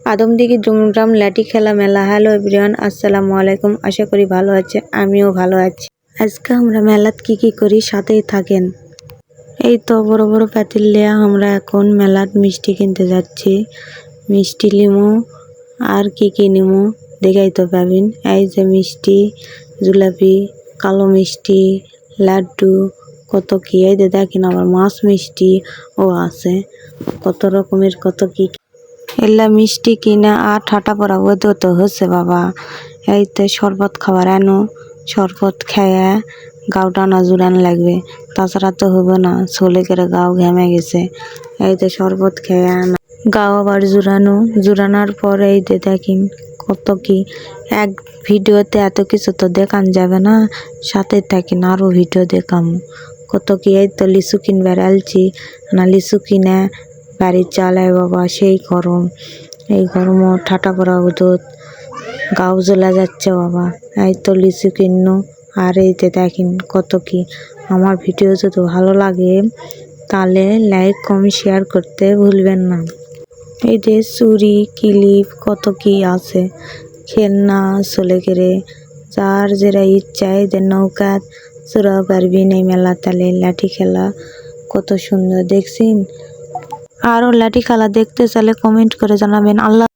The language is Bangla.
আদমদিঘি দুমগ্রাম লাঠি খেলা মেলা। হ্যালো এভরিওয়ান, আসসালামু আলাইকুম। আশা করি ভালো আছে, আমিও ভালো আছি। আজকে আমরা মেলাত কি করি সাথেই থাকেন। এই তো বড় বড় পাতিল লিয়া আমরা এখন মেলাত মিষ্টি কিনতে যাচ্ছি। মিষ্টি লিমু আর কি নিমু দেখাই তো পাবেন। এই যে মিষ্টি, জিলাপি, কালো মিষ্টি, লাড্ডু, কত কি। এই যে দেখেন আবার মাছ মিষ্টি ও আছে, কত রকমের কত কি। এলা মিষ্টি কিনা আর ঠাটা পড়া বোধ তো হচ্ছে বাবা। এইতে শরবত খাবার আনো, শরবত খাইয়া গাও টানা জুড়ান লাগবে, তাছাড়া তো হবে না। চলে করে গাও ঘেমে গেছে। এইতে শরবত খেয়ে আনা, গাও আবার জুড়ানোর পর এইতে দেখিন কত কি। এক ভিডিওতে এত কিছু তো দেখান যাবে না, সাথে থাকেন আরো ভিডিও দেখাম কত কি। এই তো লিচু কিনবার আলছি না, লিচু কিনে বাড়ি চালায় বাবা। সেই গরম, এই গরমও ঠাটা পড়া উদত, গাও জ্বলা যাচ্ছে বাবা। এই তো লিচু কিনো আর এইতে দেখেন কত কি। আমার ভিডিও যদি ভালো লাগে তাহলে লাইক কমেন্ট শেয়ার করতে ভুলবেন না। এই যে চুড়ি ক্লিপ কত কি আছে, খেলনা চলে গেলে যার যেটা ইচ্ছা। এই যে নৌকা চড়াও পারবি এই মেলা। তালে লাঠি খেলা কত সুন্দর দেখছেন। আরও লাঠি খেলা দেখতে চাইলে কমেন্ট করে জানাবেন। আল্লাহ।